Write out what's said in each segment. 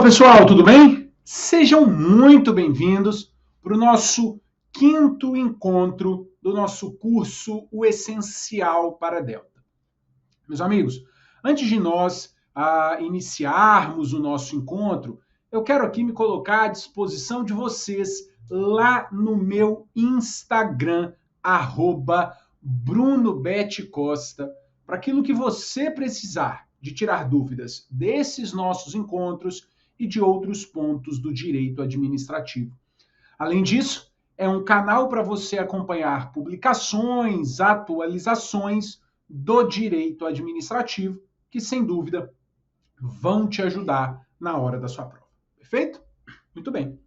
pessoal, tudo bem? Sejam muito bem-vindos para o nosso quinto encontro do nosso curso O Essencial para Delta. Meus amigos, antes de nós iniciarmos o nosso encontro, eu quero aqui me colocar à disposição de vocês lá no meu Instagram, @BrunoBetCosta, para aquilo que você precisar de tirar dúvidas desses nossos encontros e de outros pontos do direito administrativo. Além disso, é um canal para você acompanhar publicações, atualizações do direito administrativo, que sem dúvida vão te ajudar na hora da sua prova. Perfeito? Muito bem.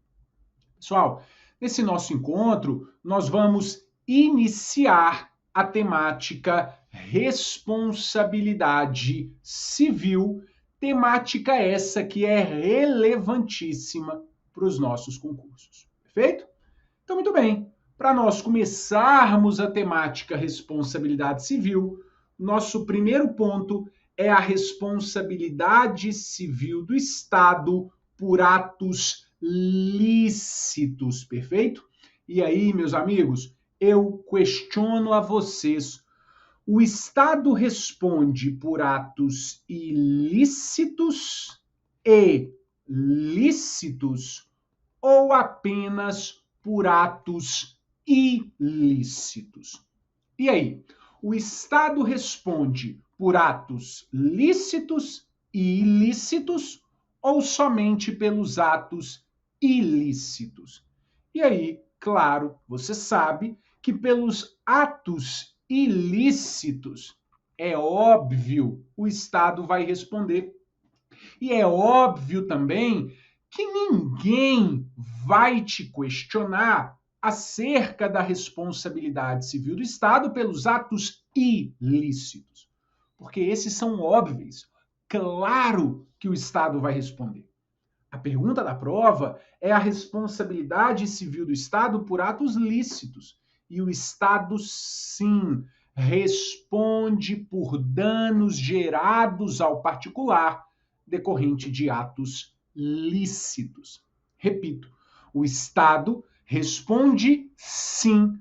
Pessoal, nesse nosso encontro, nós vamos iniciar a temática responsabilidade civil, temática essa que é relevantíssima para os nossos concursos. Perfeito? Então, muito bem. Para nós começarmos a temática responsabilidade civil, nosso primeiro ponto é a responsabilidade civil do Estado por atos lícitos, perfeito? E aí, meus amigos, eu questiono a vocês: o Estado responde por atos ilícitos e lícitos ou apenas por atos ilícitos? E aí, o Estado responde por atos lícitos e ilícitos ou somente pelos atos ilícitos? E aí, claro, você sabe que pelos atos ilícitos, é óbvio, o Estado vai responder. E é óbvio também que ninguém vai te questionar acerca da responsabilidade civil do Estado pelos atos ilícitos. Porque esses são óbvios. Claro que o Estado vai responder. A pergunta da prova é a responsabilidade civil do Estado por atos lícitos. E o Estado, sim, responde por danos gerados ao particular decorrente de atos lícitos. Repito, o Estado responde, sim,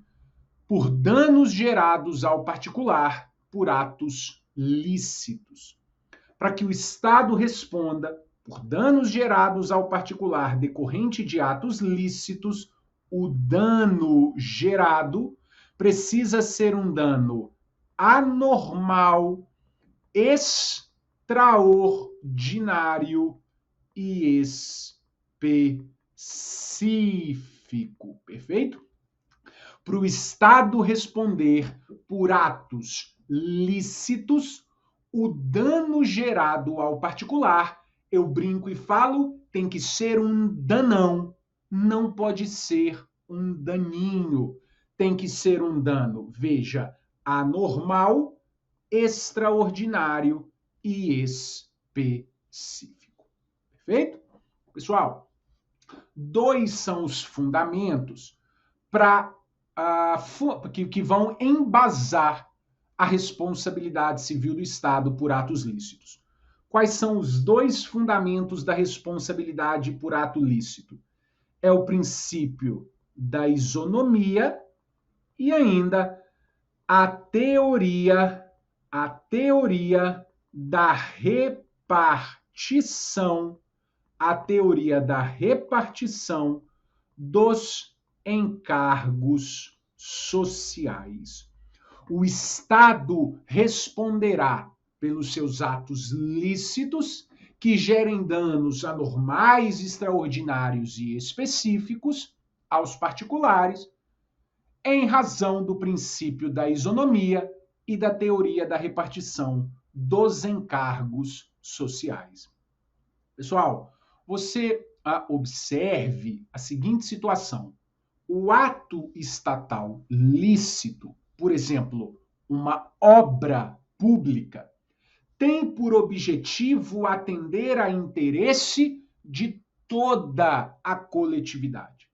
por danos gerados ao particular por atos lícitos. Para que o Estado responda por danos gerados ao particular decorrente de atos lícitos, o dano gerado precisa ser um dano anormal, extraordinário e específico. Perfeito? Para o Estado responder por atos lícitos, o dano gerado ao particular, eu brinco e falo, tem que ser um danão, não pode ser um daninho, tem que ser um dano, veja, anormal, extraordinário e específico. Perfeito? Pessoal, dois são os fundamentos que vão embasar a responsabilidade civil do Estado por atos lícitos. Quais são os dois fundamentos da responsabilidade por ato lícito? É o princípio da isonomia e ainda a teoria da repartição, dos encargos sociais. O Estado responderá pelos seus atos lícitos, que gerem danos anormais, extraordinários e específicos aos particulares, em razão do princípio da isonomia e da teoria da repartição dos encargos sociais. Pessoal, você observe a seguinte situação. O ato estatal lícito, por exemplo, uma obra pública, tem por objetivo atender a interesse de toda a coletividade.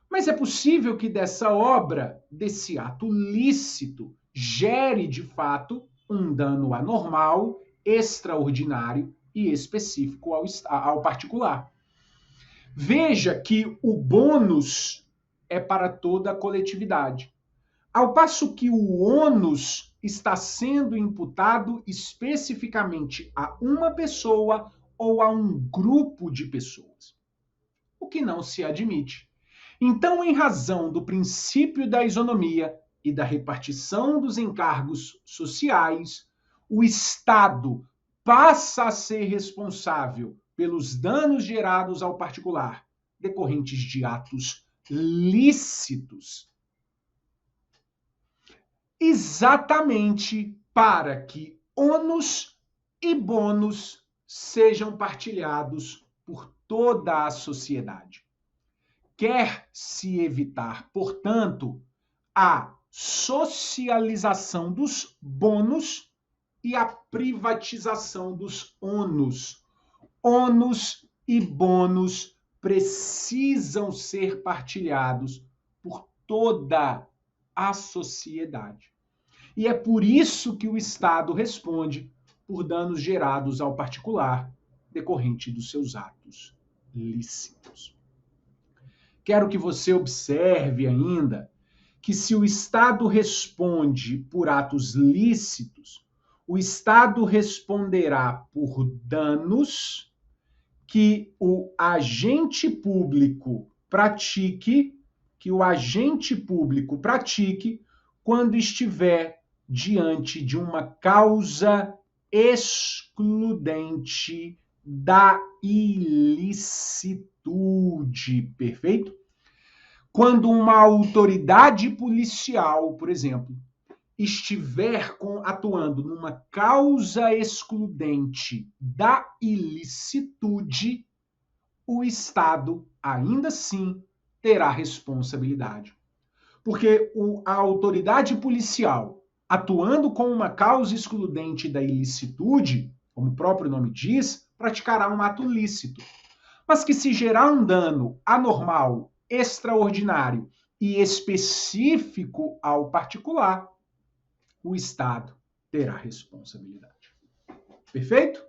Mas é possível que dessa obra, desse ato lícito, gere de fato um dano anormal, extraordinário e específico ao particular. Veja que o bônus é para toda a coletividade, ao passo que o ônus está sendo imputado especificamente a uma pessoa ou a um grupo de pessoas, o que não se admite. Então, em razão do princípio da isonomia e da repartição dos encargos sociais, o Estado passa a ser responsável pelos danos gerados ao particular, decorrentes de atos lícitos, exatamente para que ônus e bônus sejam partilhados por toda a sociedade. Quer-se evitar, portanto, a socialização dos bônus e a privatização dos ônus. Ônus e bônus precisam ser partilhados por toda a sociedade. E é por isso que o Estado responde por danos gerados ao particular decorrente dos seus atos lícitos. Quero que você observe ainda que se o Estado responde por atos lícitos, o Estado responderá por danos que o agente público pratique, quando estiver diante de uma causa excludente da ilicitude, perfeito? Quando uma autoridade policial, por exemplo, estiver atuando numa causa excludente da ilicitude, o Estado ainda assim terá responsabilidade. Porque a autoridade policial, atuando com uma causa excludente da ilicitude, como o próprio nome diz, praticará um ato lícito. Mas que se gerar um dano anormal, extraordinário e específico ao particular, o Estado terá responsabilidade. Perfeito?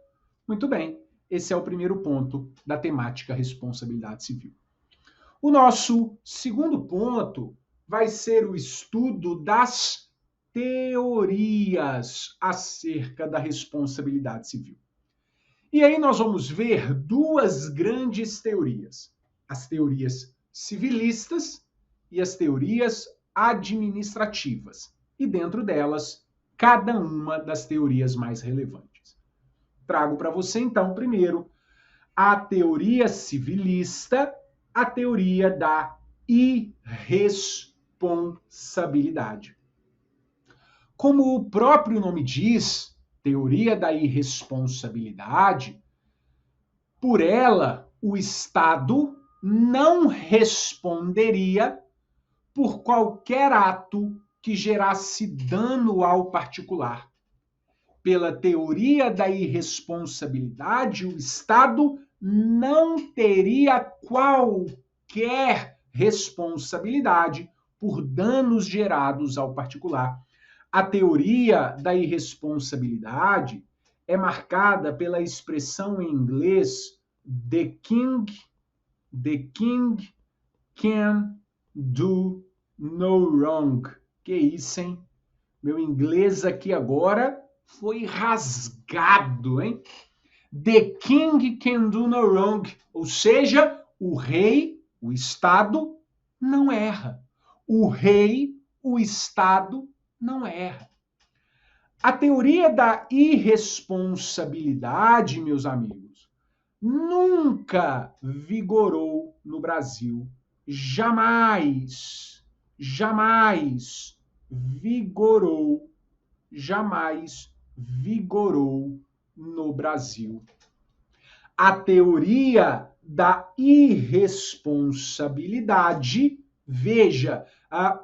Muito bem. Esse é o primeiro ponto da temática responsabilidade civil. O nosso segundo ponto vai ser o estudo das teorias acerca da responsabilidade civil. E aí nós vamos ver duas grandes teorias: as teorias civilistas e as teorias administrativas. E dentro delas, cada uma das teorias mais relevantes. Trago para você, então, primeiro, a teoria civilista, a teoria da irresponsabilidade. Como o próprio nome diz, teoria da irresponsabilidade, por ela, o Estado não responderia por qualquer ato que gerasse dano ao particular. Pela teoria da irresponsabilidade, o Estado não teria qualquer responsabilidade por danos gerados ao particular. A teoria da irresponsabilidade é marcada pela expressão em inglês the king can do no wrong. Que isso, hein? Meu inglês aqui agora foi rasgado, hein? The king can do no wrong. Ou seja, o rei, o Estado, não erra. O rei, o Estado, não erra. A teoria da irresponsabilidade, meus amigos, nunca vigorou no Brasil. Jamais vigorou no Brasil. A teoria da irresponsabilidade, veja,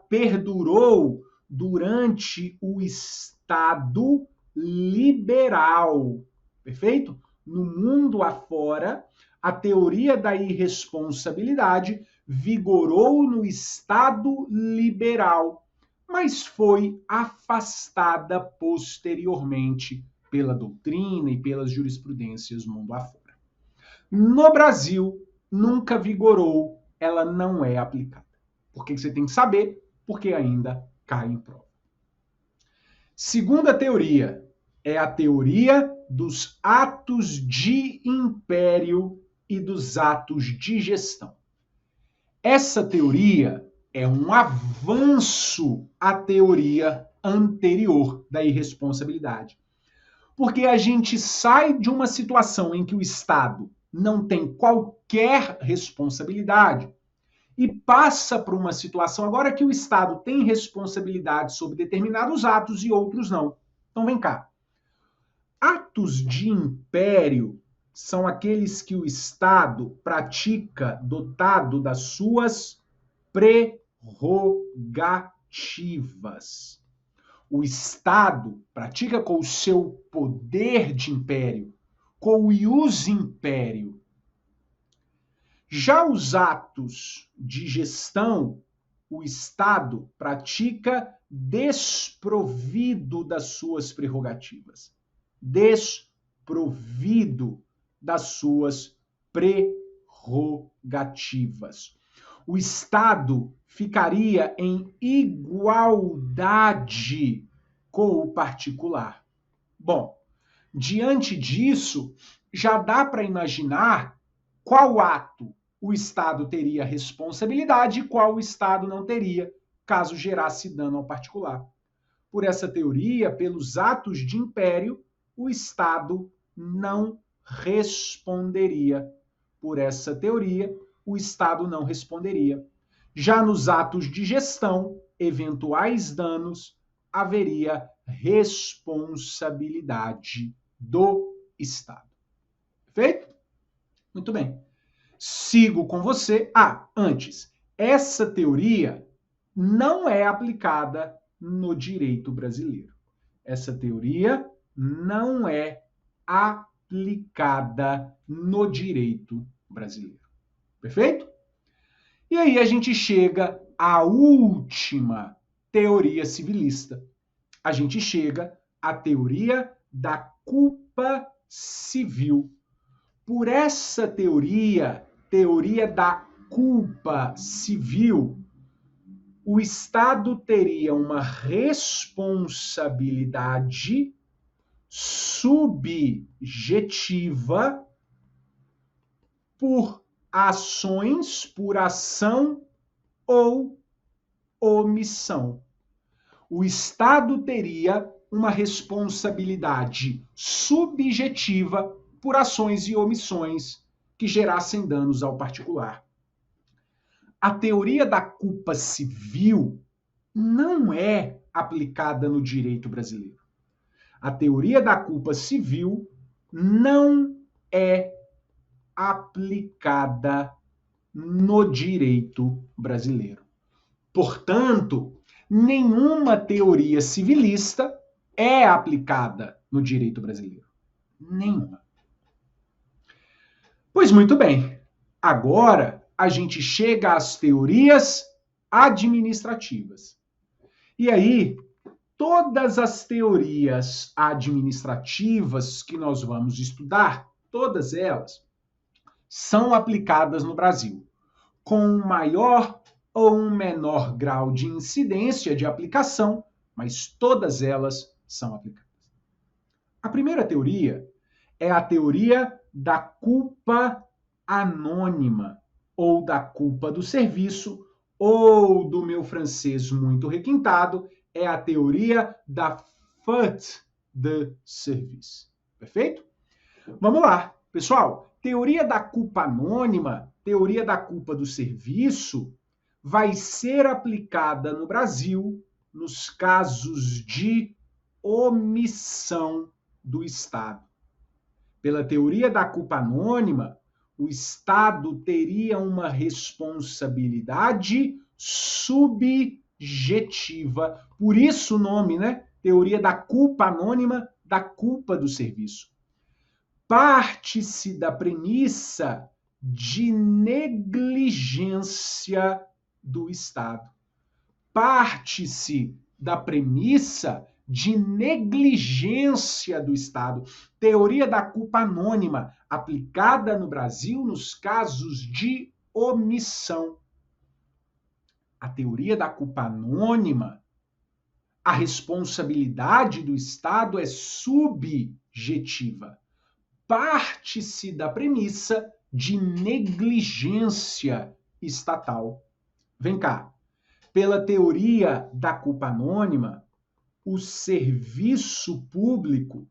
perdurou durante o Estado liberal, perfeito? No mundo afora, a teoria da irresponsabilidade vigorou no Estado liberal, mas foi afastada posteriormente pela doutrina e pelas jurisprudências mundo afora. No Brasil, nunca vigorou, ela não é aplicada. Por que você tem que saber? Porque ainda cai em prova. Segunda teoria é a teoria dos atos de império e dos atos de gestão. Essa teoria é um avanço à teoria anterior da irresponsabilidade. Porque a gente sai de uma situação em que o Estado não tem qualquer responsabilidade e passa para uma situação agora que o Estado tem responsabilidade sobre determinados atos e outros não. Então vem cá. Atos de império são aqueles que o Estado pratica dotado das suas prerrogativas. O Estado pratica com o seu poder de império, com o ius império. Já os atos de gestão, o Estado pratica desprovido das suas prerrogativas. Desprovido das suas prerrogativas. O Estado ficaria em igualdade com o particular. Bom, diante disso, já dá para imaginar qual ato o Estado teria responsabilidade e qual o Estado não teria, caso gerasse dano ao particular. Por essa teoria, pelos atos de império, o Estado não responderia. Por essa teoria, o Estado não responderia. Já nos atos de gestão, eventuais danos, haveria responsabilidade do Estado. Perfeito? Muito bem. Sigo com você. Antes, essa teoria não é aplicada no direito brasileiro. Essa teoria não é aplicada no direito brasileiro. Perfeito? E aí a gente chega à última teoria civilista. A gente chega à teoria da culpa civil. Por essa teoria da culpa civil, o Estado teria uma responsabilidade subjetiva por ações, por ação ou omissão. O Estado teria uma responsabilidade subjetiva por ações e omissões que gerassem danos ao particular. A teoria da culpa civil não é aplicada no direito brasileiro. A teoria da culpa civil não é aplicada no direito brasileiro. Portanto, nenhuma teoria civilista é aplicada no direito brasileiro. Nenhuma. Pois muito bem. Agora a gente chega às teorias administrativas. E aí, todas as teorias administrativas que nós vamos estudar, todas elas, são aplicadas no Brasil, com um maior ou um menor grau de incidência de aplicação, mas todas elas são aplicadas. A primeira teoria é a teoria da culpa anônima, ou da culpa do serviço, ou do meu francês muito requintado, é a teoria da faute de service. Perfeito? Vamos lá, pessoal. Teoria da culpa anônima, teoria da culpa do serviço, vai ser aplicada no Brasil nos casos de omissão do Estado. Pela teoria da culpa anônima, o Estado teria uma responsabilidade subjetiva. Por isso o nome, né? Teoria da culpa anônima, da culpa do serviço. Parte-se da premissa de negligência do Estado. Parte-se da premissa de negligência do Estado. Teoria da culpa anônima, aplicada no Brasil nos casos de omissão. A teoria da culpa anônima, a responsabilidade do Estado é subjetiva. Parte-se da premissa de negligência estatal. Vem cá. Pela teoria da culpa anônima, o serviço público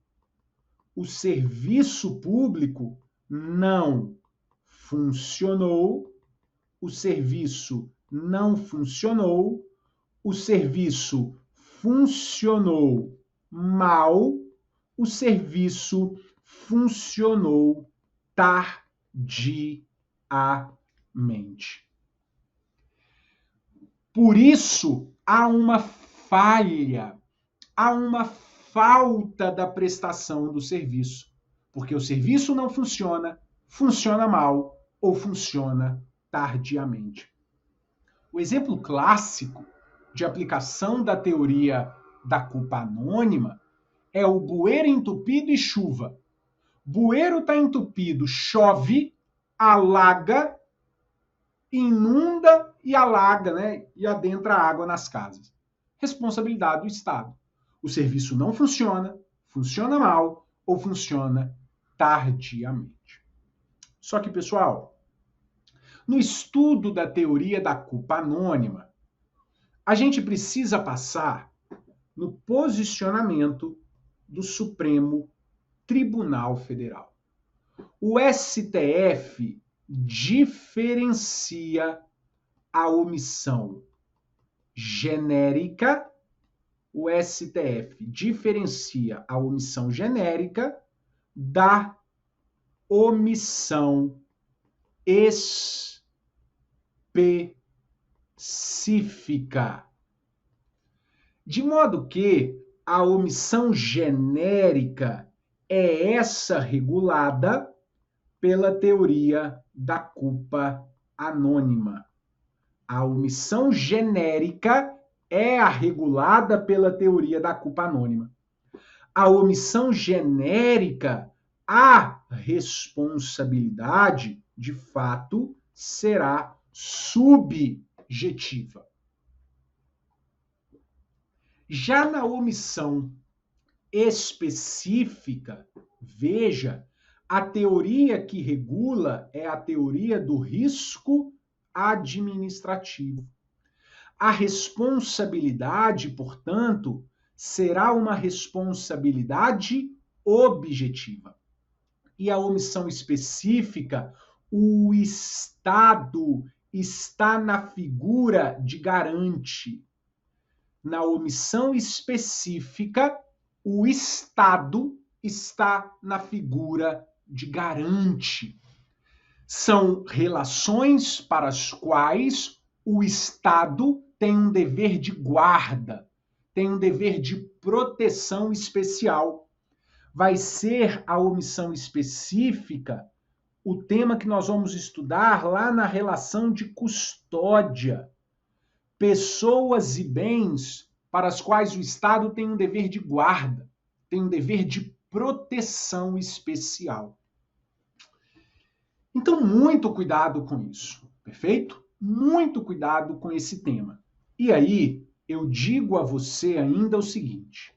não funcionou, o serviço não funcionou, o serviço funcionou mal, o serviço funcionou tardiamente. Por isso, há uma falha, há uma falta da prestação do serviço, porque o serviço não funciona, funciona mal ou funciona tardiamente. O exemplo clássico de aplicação da teoria da culpa anônima é o bueiro entupido e chuva. Bueiro está entupido, chove, alaga, inunda e alaga, né? E adentra a água nas casas. Responsabilidade do Estado. O serviço não funciona, funciona mal ou funciona tardiamente. Só que, pessoal, no estudo da teoria da culpa anônima, a gente precisa passar no posicionamento do Supremo Tribunal Federal. O STF diferencia a omissão genérica, o STF diferencia a omissão genérica da omissão específica. De modo que a omissão genérica é essa regulada pela teoria da culpa anônima. A omissão genérica é a regulada pela teoria da culpa anônima. A omissão genérica, a responsabilidade, de fato, será subjetiva. Já na omissão específica, veja, a teoria que regula é a teoria do risco administrativo. A responsabilidade, portanto, será uma responsabilidade objetiva. E a omissão específica, o Estado está na figura de garante. Na omissão específica, o Estado está na figura de garante. São relações para as quais o Estado tem um dever de guarda, tem um dever de proteção especial. Vai ser a omissão específica o tema que nós vamos estudar lá na relação de custódia. Pessoas e bens para as quais o Estado tem um dever de guarda, tem um dever de proteção especial. Então, muito cuidado com isso, perfeito? Muito cuidado com esse tema. E aí, eu digo a você ainda o seguinte: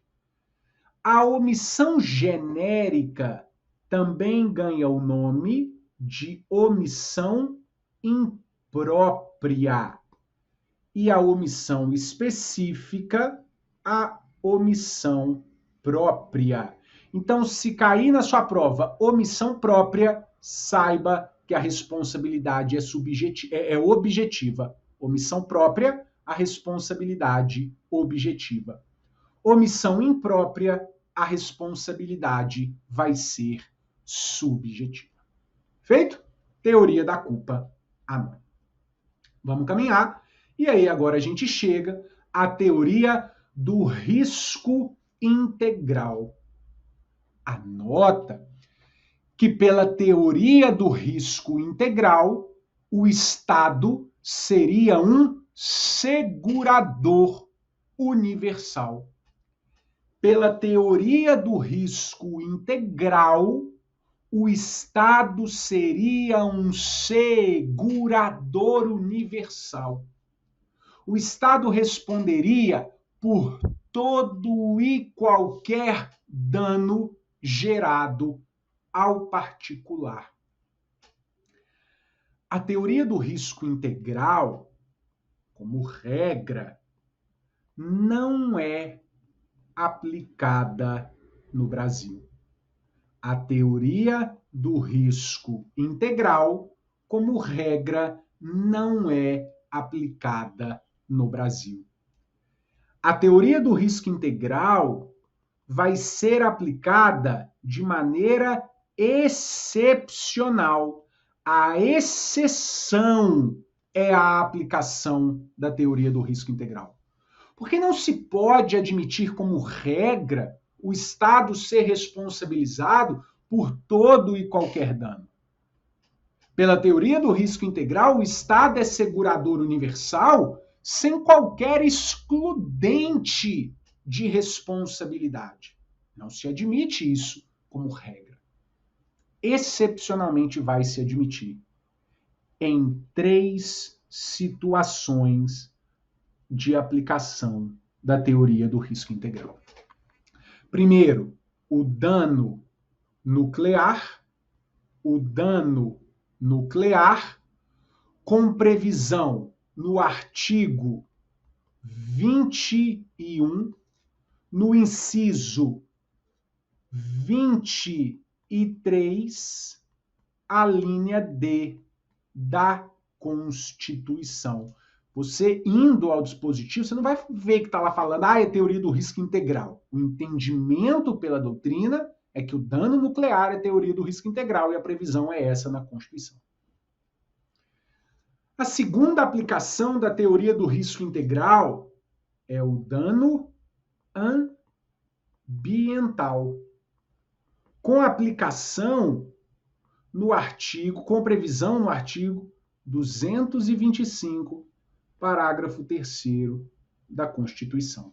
a omissão genérica também ganha o nome de omissão imprópria. E a omissão específica, a omissão própria. Então, se cair na sua prova omissão própria, saiba que a responsabilidade é objetiva. Omissão própria, a responsabilidade objetiva. Omissão imprópria, a responsabilidade vai ser subjetiva. Feito? Teoria da culpa anônima. Vamos caminhar. E aí agora a gente chega à teoria do risco integral. Anota que pela teoria do risco integral, o Estado seria um segurador universal. Pela teoria do risco integral, o Estado seria um segurador universal. O Estado responderia por todo e qualquer dano gerado ao particular. A teoria do risco integral, como regra, não é aplicada no Brasil. A teoria do risco integral, como regra, não é aplicada no Brasil. A teoria do risco integral vai ser aplicada de maneira excepcional. A exceção é a aplicação da teoria do risco integral. Porque não se pode admitir como regra o Estado ser responsabilizado por todo e qualquer dano. Pela teoria do risco integral, o Estado é segurador universal sem qualquer excludente de responsabilidade. Não se admite isso como regra. Excepcionalmente vai se admitir em 3 situações de aplicação da teoria do risco integral. Primeiro, o dano nuclear. O dano nuclear, com previsão no artigo 21, no inciso 23, a linha D da Constituição. Você indo ao dispositivo, você não vai ver que está lá falando, é teoria do risco integral. O entendimento pela doutrina é que o dano nuclear é teoria do risco integral e a previsão é essa na Constituição. A segunda aplicação da teoria do risco integral é o dano ambiental, com aplicação no artigo, com previsão no artigo 225, parágrafo 3º da Constituição.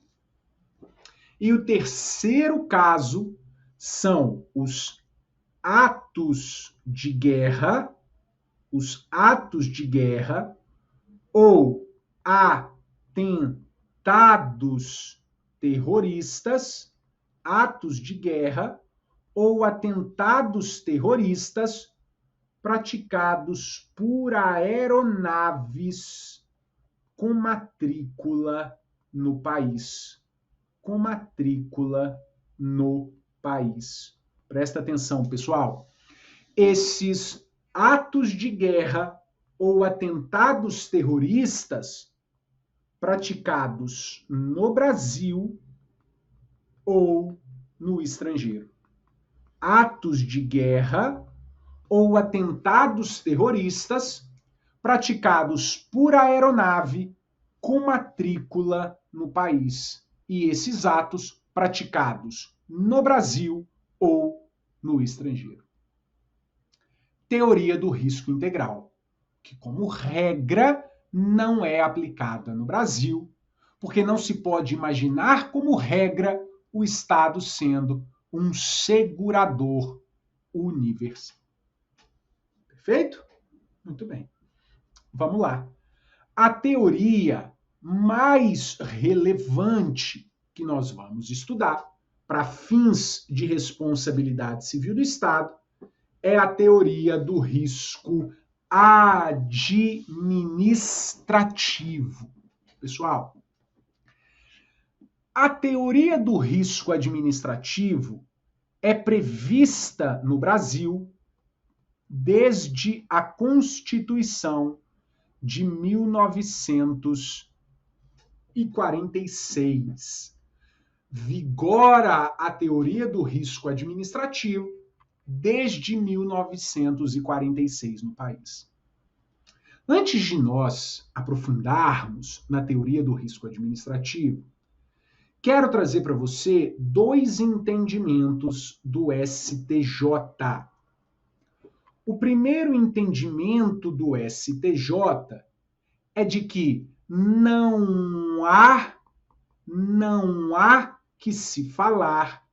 E o terceiro caso são os atos de guerra, ou atentados terroristas, atos de guerra ou atentados terroristas praticados por aeronaves com matrícula no país. Com matrícula no país. Presta atenção, pessoal. Esses atos de guerra ou atentados terroristas praticados no Brasil ou no estrangeiro. Atos de guerra ou atentados terroristas praticados por aeronave com matrícula no país. E esses atos praticados no Brasil ou no estrangeiro. Teoria do risco integral, que como regra não é aplicada no Brasil, porque não se pode imaginar como regra o Estado sendo um segurador universal. Perfeito? Muito bem. Vamos lá. A teoria mais relevante que nós vamos estudar para fins de responsabilidade civil do Estado é a teoria do risco administrativo. Pessoal, a teoria do risco administrativo é prevista no Brasil desde a Constituição de 1946. Vigora a teoria do risco administrativo desde 1946 no país. Antes de nós aprofundarmos na teoria do risco administrativo, quero trazer para você 2 entendimentos do STJ. O primeiro entendimento do STJ é de que não há que se falar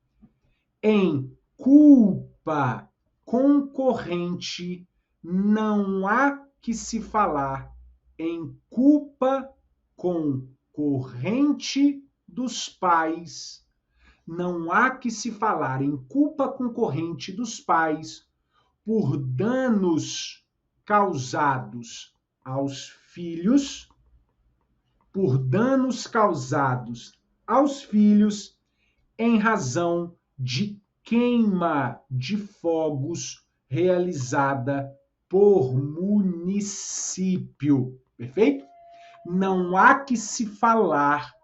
em culpa concorrente, não há que se falar em culpa concorrente dos pais, não há que se falar em culpa concorrente dos pais por danos causados aos filhos, por danos causados aos filhos em razão de queima de fogos realizada por município. Perfeito? Não há que se falar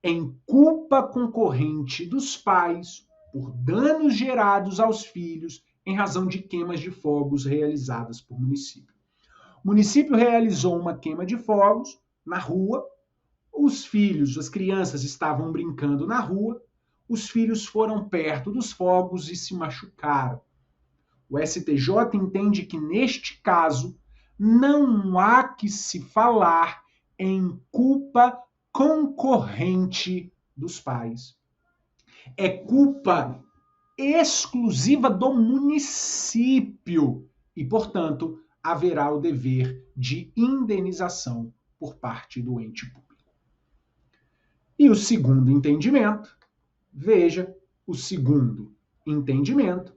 em culpa concorrente dos pais por danos gerados aos filhos em razão de queimas de fogos realizadas por município. O município realizou uma queima de fogos na rua, os filhos, as crianças estavam brincando na rua, os filhos foram perto dos fogos e se machucaram. O STJ entende que, neste caso, não há que se falar em culpa concorrente dos pais. É culpa exclusiva do município e, portanto, haverá o dever de indenização por parte do ente público. E o segundo entendimento, veja, o segundo entendimento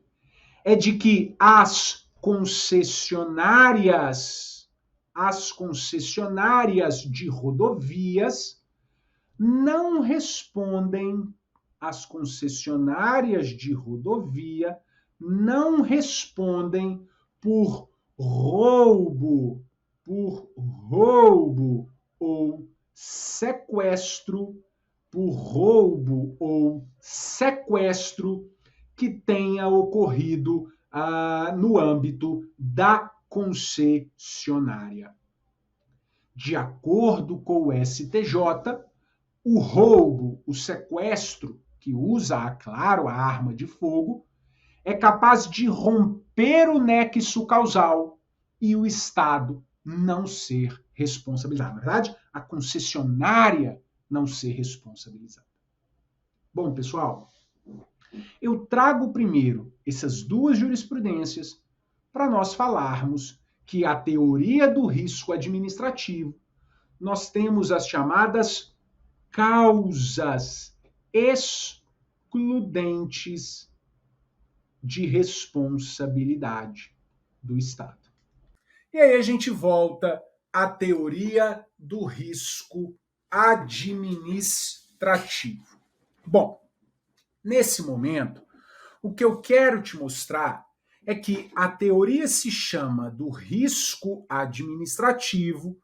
é de que as concessionárias de rodovias não respondem, as concessionárias de rodovia não respondem por roubo ou sequestro, que tenha ocorrido no âmbito da concessionária. De acordo com o STJ, o roubo, o sequestro, que usa, claro, a arma de fogo, é capaz de romper o nexo causal e o Estado não ser responsabilizado. Na verdade, a concessionária não ser responsabilizada. Bom, pessoal, eu trago primeiro essas duas jurisprudências para nós falarmos que a teoria do risco administrativo, nós temos as chamadas causas excludentes de responsabilidade do Estado. E aí a gente volta à teoria do risco administrativo. Bom, nesse momento, o que eu quero te mostrar é que a teoria se chama do risco administrativo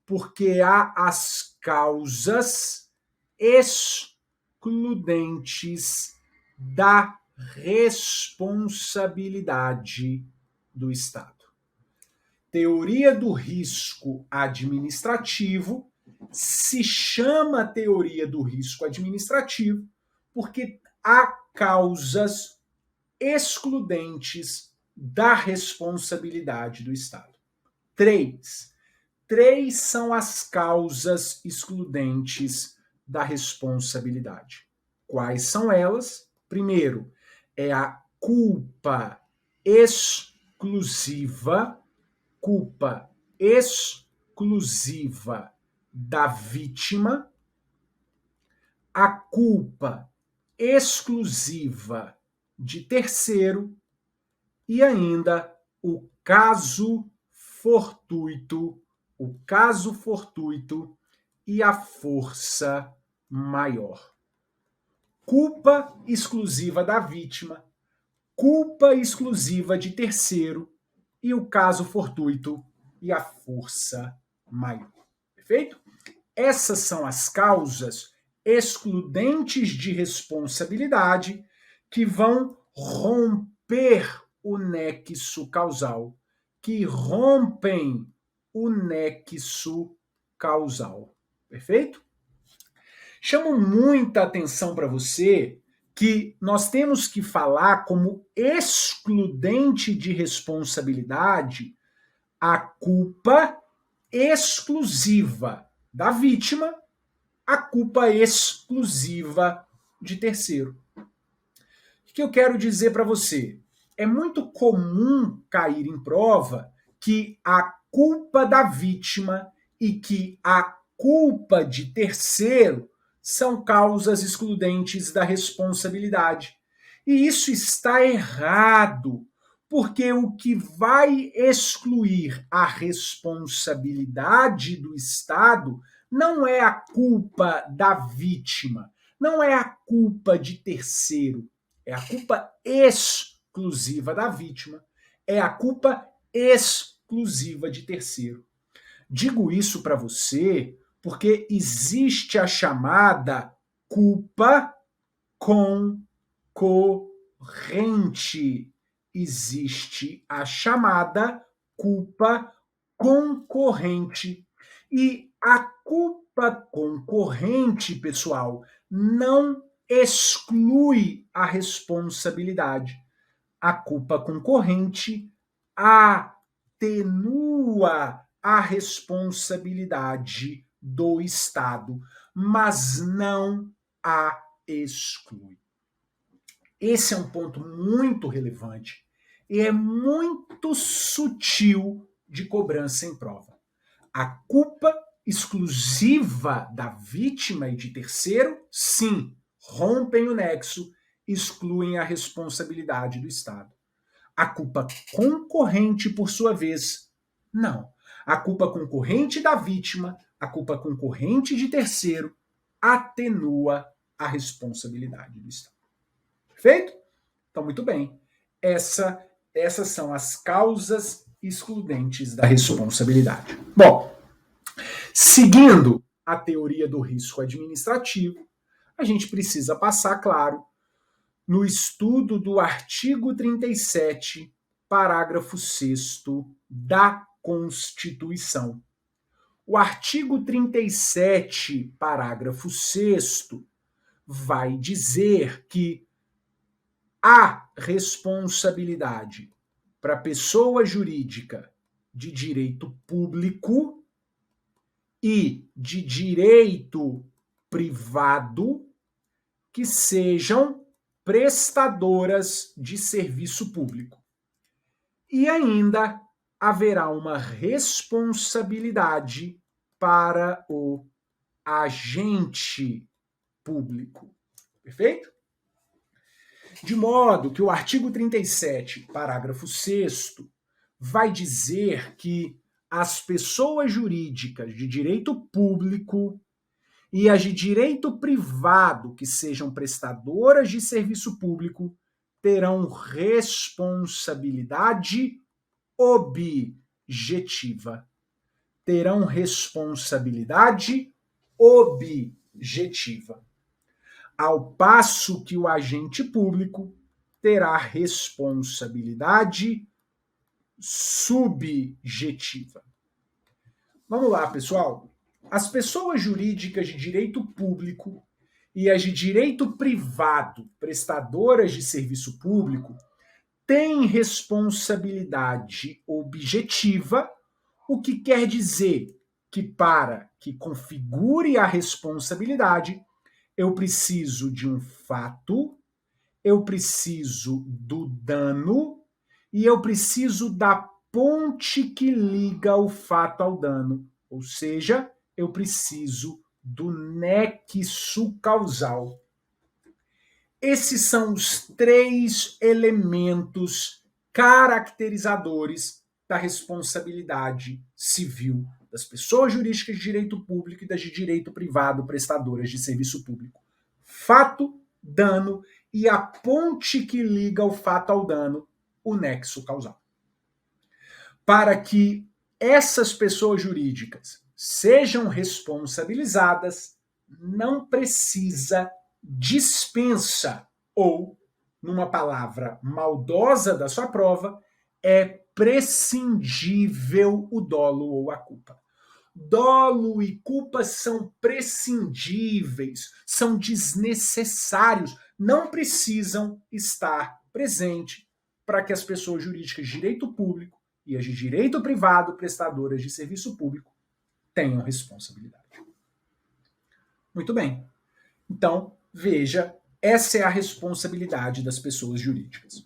porque há as causas excludentes da responsabilidade do Estado. Teoria do risco administrativo se chama teoria do risco administrativo porque há causas excludentes da responsabilidade do Estado. Três são as causas excludentes da responsabilidade. Quais são elas? Primeiro, é a culpa exclusiva da vítima, a culpa exclusiva de terceiro e ainda o caso fortuito e a força maior. Culpa exclusiva da vítima, culpa exclusiva de terceiro e o caso fortuito e a força maior. Perfeito? Essas são as causas excludentes de responsabilidade que vão romper o nexo causal, que rompem o nexo causal. Perfeito? Chamo muita atenção para você que nós temos que falar como excludente de responsabilidade a culpa exclusiva da vítima, a culpa exclusiva de terceiro. O que eu quero dizer para você? É muito comum cair em prova que a culpa da vítima e que a culpa de terceiro são causas excludentes da responsabilidade. E isso está errado, porque o que vai excluir a responsabilidade do Estado não é a culpa da vítima, não é a culpa de terceiro, é a culpa exclusiva da vítima, é a culpa exclusiva de terceiro. Digo isso para você porque existe a chamada culpa concorrente. Existe a chamada culpa concorrente. E a culpa concorrente, pessoal, não exclui a responsabilidade. A culpa concorrente atenua a responsabilidade do Estado, mas não a exclui. Esse é um ponto muito relevante e é muito sutil de cobrança em prova. A culpa exclusiva da vítima e de terceiro, sim, rompem o nexo, excluem a responsabilidade do Estado. A culpa concorrente, por sua vez, não. A culpa concorrente da vítima, a culpa concorrente de terceiro, atenua a responsabilidade do Estado. Perfeito? Então, muito bem. Essas são as causas excludentes da responsabilidade. Bom, seguindo a teoria do risco administrativo, a gente precisa passar, claro, no estudo do artigo 37, parágrafo 6º da Constituição. O artigo 37, parágrafo 6º, vai dizer que a responsabilidade para pessoa jurídica de direito público e de direito privado que sejam prestadoras de serviço público. E ainda haverá uma responsabilidade para o agente público. Perfeito? De modo que o artigo 37, parágrafo 6º, vai dizer que as pessoas jurídicas de direito público e as de direito privado que sejam prestadoras de serviço público terão responsabilidade objetiva. Terão responsabilidade objetiva. Ao passo que o agente público terá responsabilidade subjetiva. Vamos lá, pessoal. As pessoas jurídicas de direito público e as de direito privado, prestadoras de serviço público, têm responsabilidade objetiva, o que quer dizer que para que configure a responsabilidade, eu preciso de um fato, eu preciso do dano e eu preciso da ponte que liga o fato ao dano. Ou seja, eu preciso do nexo causal. Esses são os 3 elementos caracterizadores da responsabilidade civil das pessoas jurídicas de direito público e das de direito privado prestadoras de serviço público. Fato, dano e a ponte que liga o fato ao dano, o nexo causal. Para que essas pessoas jurídicas sejam responsabilizadas, não precisa dispensa ou, numa palavra maldosa da sua prova, é prescindível o dolo ou a culpa. Dolo e culpa são prescindíveis, são desnecessários, não precisam estar presentes para que as pessoas jurídicas de direito público e as de direito privado, prestadoras de serviço público, tenham responsabilidade. Muito bem. Então, veja, essa é a responsabilidade das pessoas jurídicas.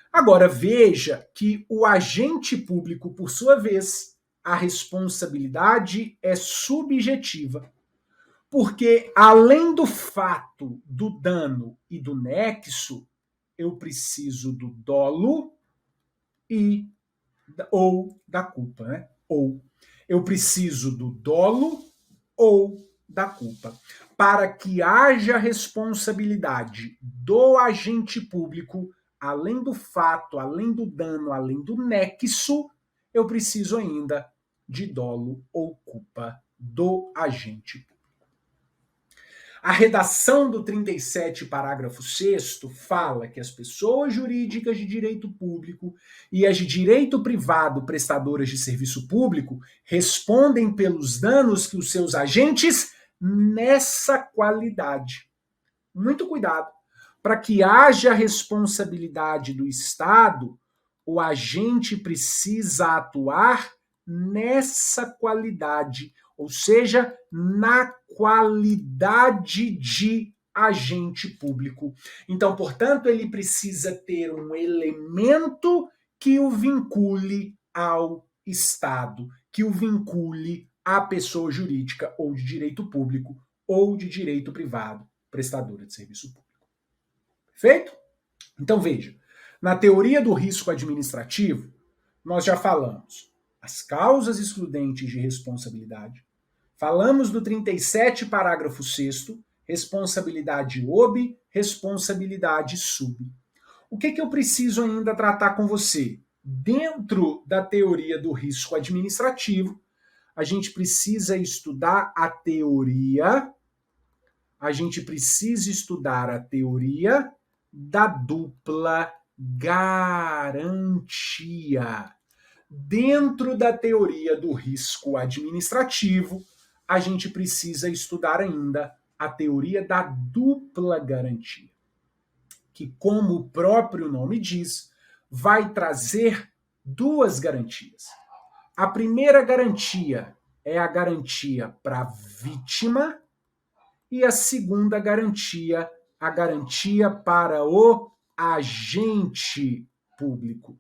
Agora, veja que o agente público, por sua vez, a responsabilidade é subjetiva, porque além do fato do dano e do nexo, eu preciso do dolo e ou da culpa, né? Ou eu preciso do dolo ou da culpa. Para que haja responsabilidade do agente público, além do fato, além do dano, além do nexo, eu preciso ainda de dolo ou culpa do agente público. A redação do 37, parágrafo 6º, fala que as pessoas jurídicas de direito público e as de direito privado prestadoras de serviço público respondem pelos danos que os seus agentes nessa qualidade. Muito cuidado. Para que haja responsabilidade do Estado, o agente precisa atuar nessa qualidade, ou seja, na qualidade de agente público. Então, portanto, ele precisa ter um elemento que o vincule ao Estado, que o vincule à pessoa jurídica ou de direito público ou de direito privado, prestadora de serviço público. Perfeito? Então, veja, na teoria do risco administrativo, nós já falamos as causas excludentes de responsabilidade, falamos do 37, parágrafo 6º, responsabilidade ob, responsabilidade sub. O que eu preciso ainda tratar com você? Dentro da teoria do risco administrativo, a gente precisa estudar a teoria da dupla garantia. Dentro da teoria do risco administrativo, a gente precisa estudar ainda a teoria da dupla garantia, que, como o próprio nome diz, vai trazer duas garantias. A primeira garantia é a garantia para a vítima e a segunda garantia, a garantia para o agente público.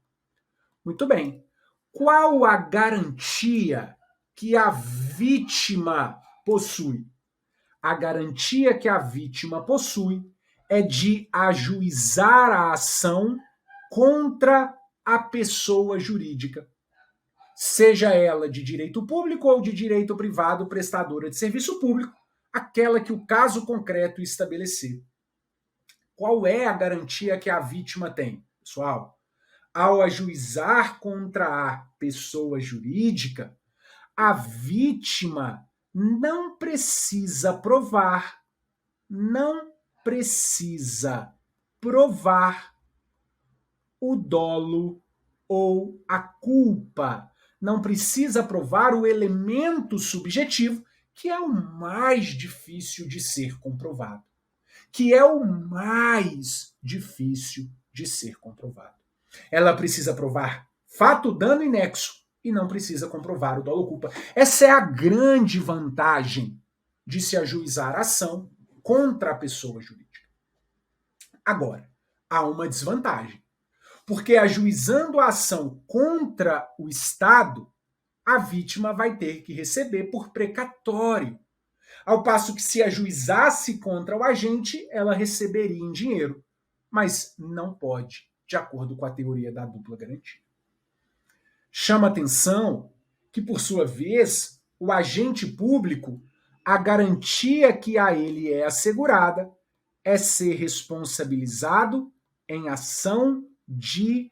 Muito bem. Qual a garantia que a vítima possui? A garantia que a vítima possui é de ajuizar a ação contra a pessoa jurídica, seja ela de direito público ou de direito privado prestadora de serviço público, aquela que o caso concreto estabelecer. Qual é a garantia que a vítima tem? Pessoal, ao ajuizar contra a pessoa jurídica, a vítima não precisa provar o dolo ou a culpa. Não precisa provar o elemento subjetivo, que é o mais difícil de ser comprovado. Ela precisa provar fato, dano e nexo, e não precisa comprovar o dolo ou culpa. Essa é a grande vantagem de se ajuizar a ação contra a pessoa jurídica. Agora, há uma desvantagem, porque ajuizando a ação contra o Estado, a vítima vai ter que receber por precatório, ao passo que se ajuizasse contra o agente, ela receberia em dinheiro, mas não pode, de acordo com a teoria da dupla garantia. Chama atenção que, por sua vez, o agente público, a garantia que a ele é assegurada é ser responsabilizado em ação de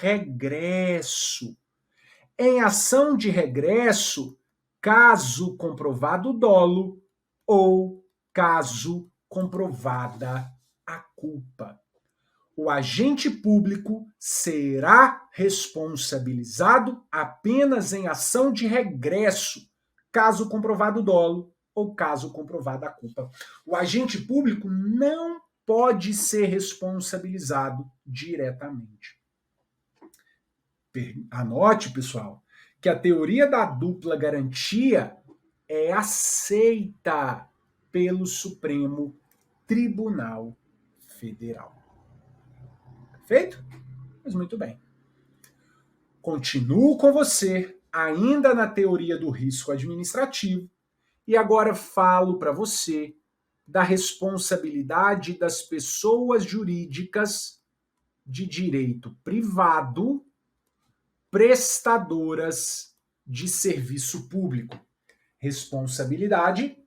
regresso. Em ação de regresso, caso comprovado o dolo ou caso comprovada a culpa. O agente público será responsabilizado apenas em ação de regresso, caso comprovado o dolo ou caso comprovada a culpa. O agente público não pode ser responsabilizado diretamente. Anote, pessoal, que a teoria da dupla garantia é aceita pelo Supremo Tribunal Federal. Perfeito? Mas muito bem. Continuo com você, ainda na teoria do risco administrativo, e agora falo para você da responsabilidade das pessoas jurídicas de direito privado prestadoras de serviço público. Responsabilidade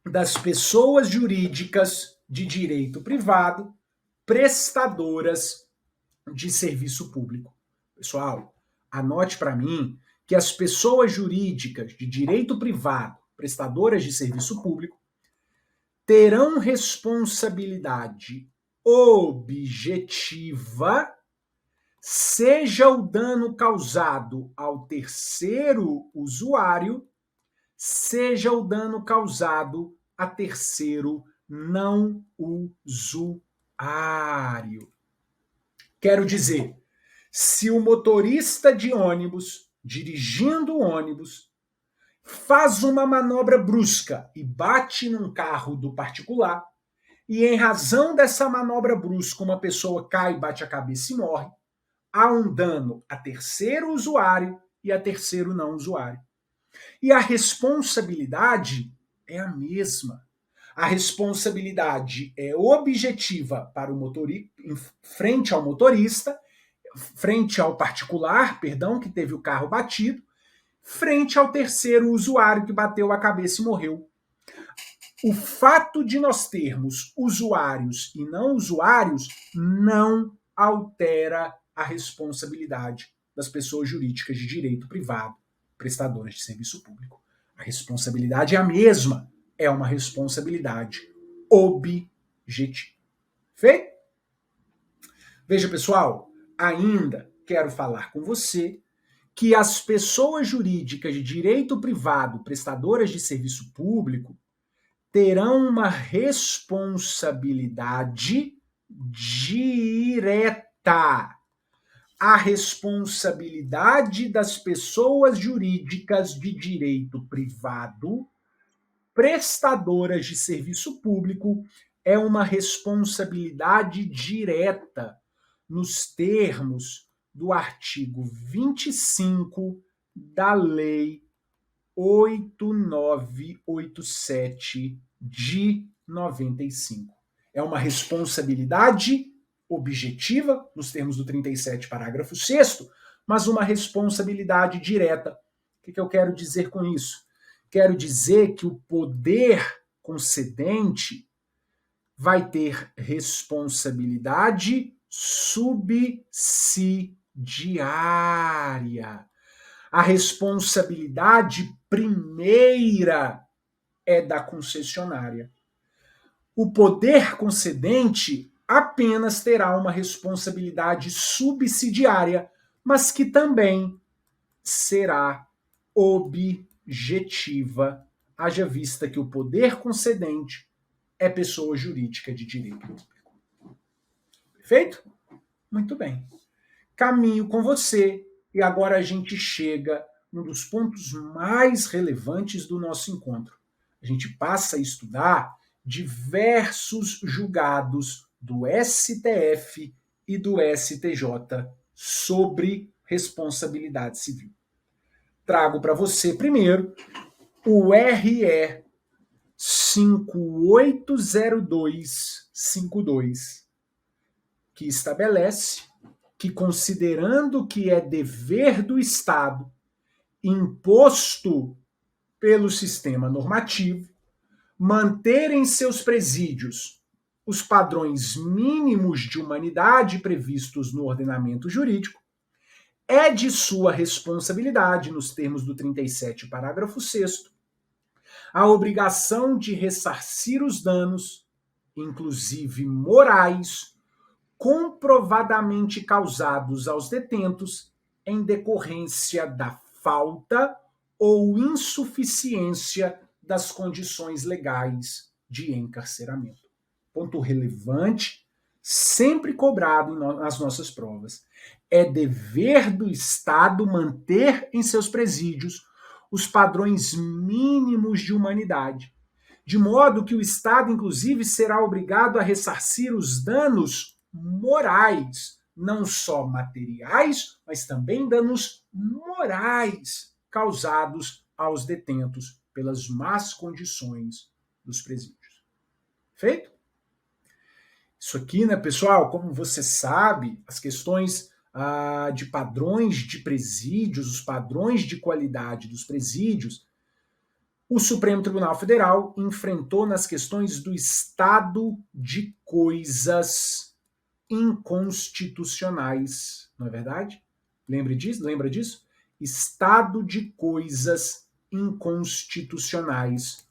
das pessoas jurídicas de direito privado prestadoras de serviço público. Pessoal, anote para mim que as pessoas jurídicas de direito privado prestadoras de serviço público terão responsabilidade objetiva, seja o dano causado ao terceiro usuário, seja o dano causado a terceiro não usuário. Quero dizer, se o motorista de ônibus, dirigindo o ônibus, faz uma manobra brusca e bate num carro do particular, e em razão dessa manobra brusca uma pessoa cai, bate a cabeça e morre, há um dano a terceiro usuário e a terceiro não usuário. E a responsabilidade é a mesma. A responsabilidade é objetiva para o motorista, frente ao motorista, frente ao particular, que teve o carro batido, frente ao terceiro usuário que bateu a cabeça e morreu. O fato de nós termos usuários e não usuários não altera a responsabilidade das pessoas jurídicas de direito privado, prestadoras de serviço público. A responsabilidade é a mesma, é uma responsabilidade objetiva. Feito? Veja, pessoal, ainda quero falar com você que as pessoas jurídicas de direito privado, prestadoras de serviço público, terão uma responsabilidade direta. A responsabilidade das pessoas jurídicas de direito privado, prestadoras de serviço público, é uma responsabilidade direta nos termos do artigo 25 da Lei 8987 de 95. É uma responsabilidade objetiva, nos termos do 37, parágrafo 6º, mas uma responsabilidade direta. O que eu quero dizer com isso? Quero dizer que o poder concedente vai ter responsabilidade subsidiária. A responsabilidade primeira é da concessionária. O poder concedente apenas terá uma responsabilidade subsidiária, mas que também será objetiva, haja vista que o poder concedente é pessoa jurídica de direito público. Perfeito? Muito bem. Caminho com você e agora a gente chega num dos pontos mais relevantes do nosso encontro. A gente passa a estudar diversos julgados do STF e do STJ sobre responsabilidade civil. Trago para você primeiro o RE 580252, que estabelece que, considerando que é dever do Estado imposto pelo sistema normativo manter em seus presídios os padrões mínimos de humanidade previstos no ordenamento jurídico, é de sua responsabilidade, nos termos do 37, parágrafo 6º, a obrigação de ressarcir os danos, inclusive morais, comprovadamente causados aos detentos em decorrência da falta ou insuficiência das condições legais de encarceramento. Ponto relevante, sempre cobrado nas nossas provas. É dever do Estado manter em seus presídios os padrões mínimos de humanidade, de modo que o Estado, inclusive, será obrigado a ressarcir os danos morais, não só materiais, mas também danos morais causados aos detentos pelas más condições dos presídios. Feito? Isso aqui, né, pessoal, como você sabe, as questões de padrões de presídios, os padrões de qualidade dos presídios, o Supremo Tribunal Federal enfrentou nas questões do estado de coisas inconstitucionais, não é verdade? Lembra disso? Estado de coisas inconstitucionais.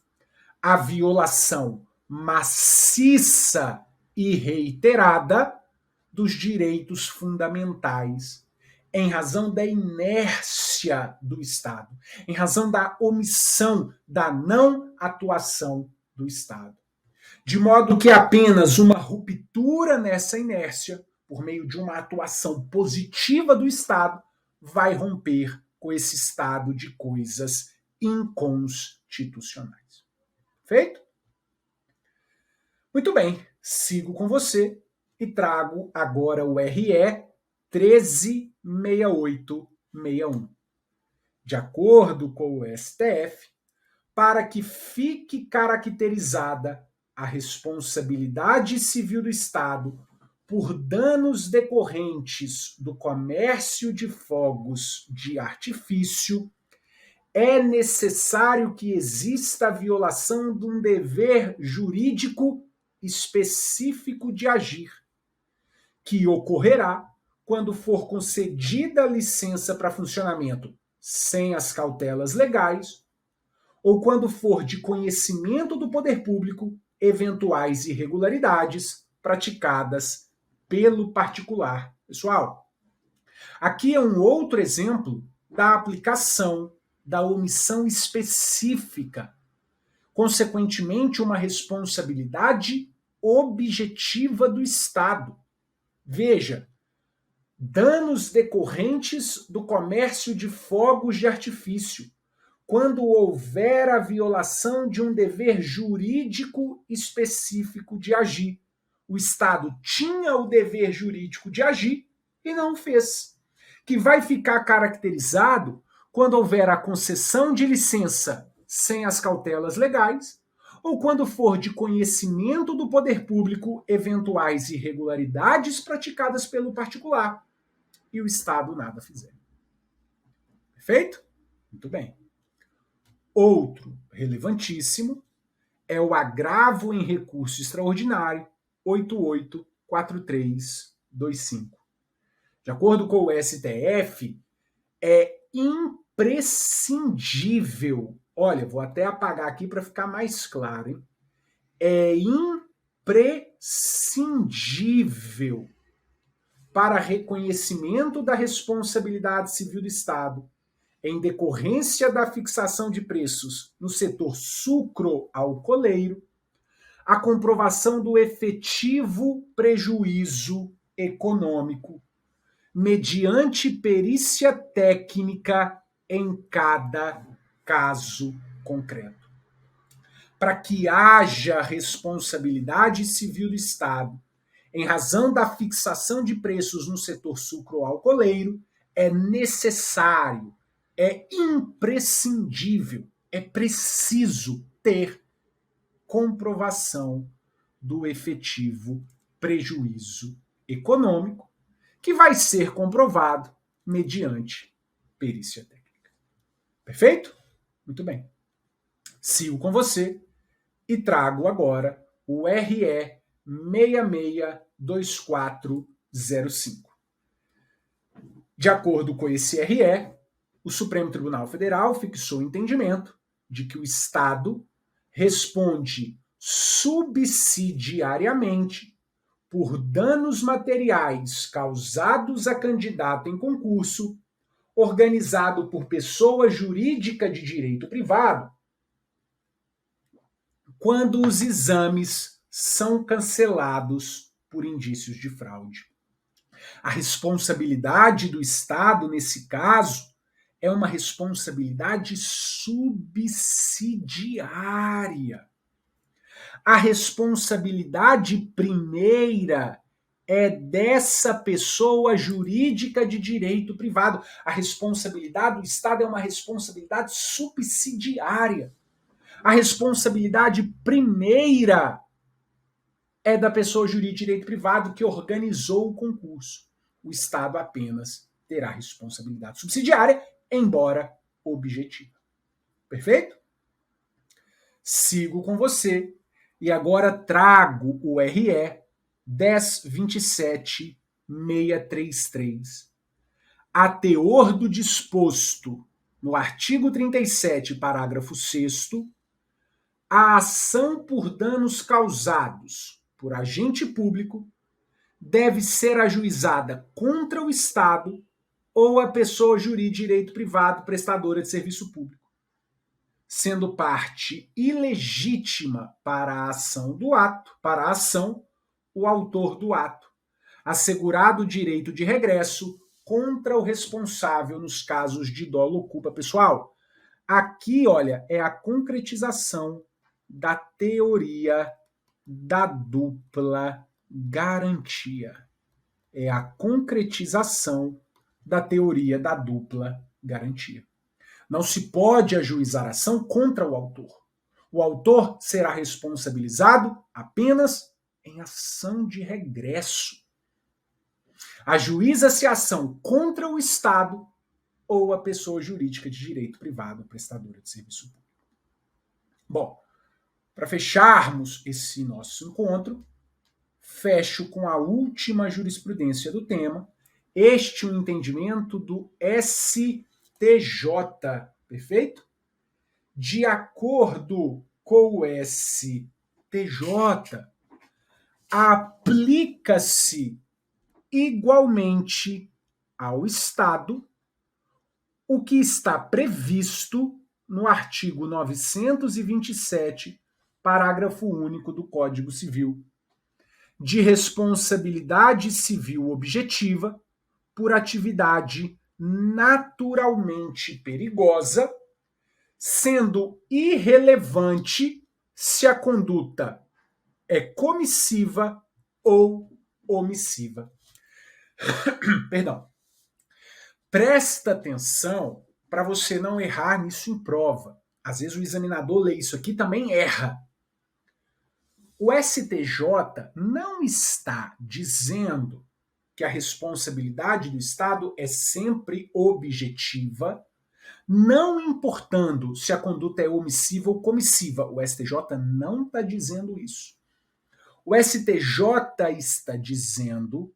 A violação maciça e reiterada dos direitos fundamentais, em razão da inércia do Estado, em razão da omissão, da não atuação do Estado. De modo que apenas uma ruptura nessa inércia, por meio de uma atuação positiva do Estado, vai romper com esse estado de coisas inconstitucionais. Feito? Muito bem, sigo com você e trago agora o RE 136861. De acordo com o STF, para que fique caracterizada a responsabilidade civil do Estado por danos decorrentes do comércio de fogos de artifício, é necessário que exista a violação de um dever jurídico específico de agir, que ocorrerá quando for concedida a licença para funcionamento sem as cautelas legais, ou quando for de conhecimento do poder público eventuais irregularidades praticadas pelo particular. Pessoal, aqui é um outro exemplo da aplicação da omissão específica, consequentemente uma responsabilidade objetiva do Estado. Veja, danos decorrentes do comércio de fogos de artifício, quando houver a violação de um dever jurídico específico de agir. O Estado tinha o dever jurídico de agir e não fez. Que vai ficar caracterizado quando houver a concessão de licença sem as cautelas legais, ou quando for de conhecimento do poder público eventuais irregularidades praticadas pelo particular e o Estado nada fizer. Perfeito? Muito bem. Outro relevantíssimo é o agravo em recurso extraordinário 884325. De acordo com o STF, é imprescindível, olha, vou até apagar aqui para ficar mais claro, hein? É imprescindível para reconhecimento da responsabilidade civil do Estado em decorrência da fixação de preços no setor sucroalcooleiro, a comprovação do efetivo prejuízo econômico mediante perícia técnica em cada caso concreto. Para que haja responsabilidade civil do Estado em razão da fixação de preços no setor sucroalcooleiro, é necessário, é imprescindível, é preciso ter comprovação do efetivo prejuízo econômico, que vai ser comprovado mediante perícia técnica. Perfeito? Muito bem. Sigo com você e trago agora o RE 662405. De acordo com esse RE, o Supremo Tribunal Federal fixou o entendimento de que o Estado responde subsidiariamente por danos materiais causados a candidato em concurso, organizado por pessoa jurídica de direito privado, quando os exames são cancelados por indícios de fraude. A responsabilidade do Estado, nesse caso, é uma responsabilidade subsidiária. A responsabilidade primeira é dessa pessoa jurídica de direito privado. A responsabilidade do Estado é uma responsabilidade subsidiária. A responsabilidade primeira é da pessoa jurídica de direito privado que organizou o concurso. O Estado apenas terá responsabilidade subsidiária, embora objetiva. Perfeito? Sigo com você e agora trago o RE 10.27.633. A teor do disposto no artigo 37, parágrafo 6º, a ação por danos causados por agente público deve ser ajuizada contra o Estado ou a pessoa jurídica de direito privado prestadora de serviço público, sendo parte ilegítima para a ação o autor do ato, assegurado o direito de regresso contra o responsável nos casos de dolo ou culpa pessoal. Aqui, olha, é a concretização da teoria da dupla garantia. É a concretização da teoria da dupla garantia. Não se pode ajuizar ação contra o autor. O autor será responsabilizado apenas em ação de regresso. Ajuiza-se a ação contra o Estado ou a pessoa jurídica de direito privado prestadora de serviço público. Bom, para fecharmos esse nosso encontro, fecho com a última jurisprudência do tema, este um entendimento do STJ, perfeito? De acordo com o STJ, aplica-se igualmente ao Estado o que está previsto no artigo 927, parágrafo único do Código Civil, de responsabilidade civil objetiva por atividade naturalmente perigosa, sendo irrelevante se a conduta é comissiva ou omissiva. Perdão. Presta atenção para você não errar nisso em prova. Às vezes o examinador lê isso aqui e também erra. O STJ não está dizendo que a responsabilidade do Estado é sempre objetiva, não importando se a conduta é omissiva ou comissiva. O STJ não está dizendo isso. O STJ está dizendo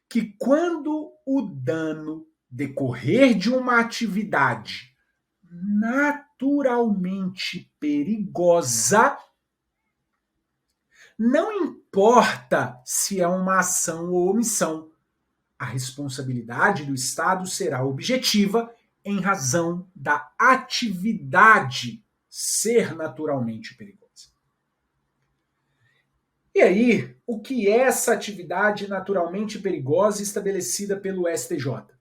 que quando o dano decorrer de uma atividade naturalmente perigosa, não importa se é uma ação ou omissão, a responsabilidade do Estado será objetiva em razão da atividade ser naturalmente perigosa. E aí, o que é essa atividade naturalmente perigosa estabelecida pelo STJ?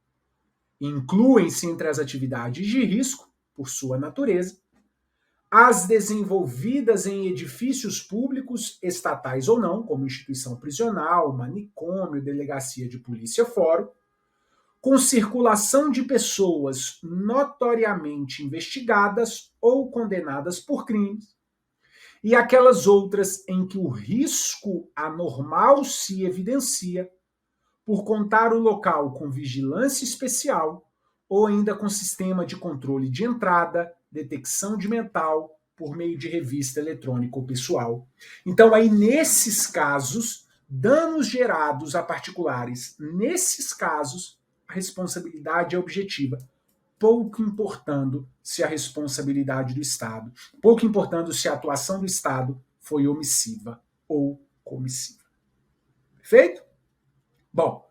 Incluem-se entre as atividades de risco, por sua natureza, as desenvolvidas em edifícios públicos, estatais ou não, como instituição prisional, manicômio, delegacia de polícia, fórum, com circulação de pessoas notoriamente investigadas ou condenadas por crimes, e aquelas outras em que o risco anormal se evidencia por contar o local com vigilância especial ou ainda com sistema de controle de entrada, detecção de metal por meio de revista eletrônica ou pessoal. Então, aí, nesses casos, danos gerados a particulares, nesses casos, a responsabilidade é objetiva, pouco importando se a responsabilidade do Estado, pouco importando se a atuação do Estado foi omissiva ou comissiva. Perfeito? Bom,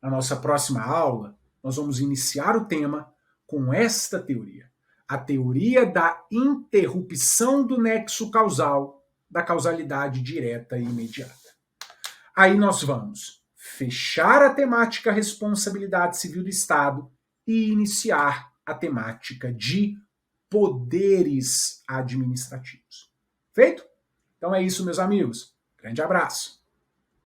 na nossa próxima aula, nós vamos iniciar o tema com esta teoria. A teoria da interrupção do nexo causal, da causalidade direta e imediata. Aí nós vamos fechar a temática responsabilidade civil do Estado e iniciar a temática de poderes administrativos. Feito? Então é isso, meus amigos. Grande abraço.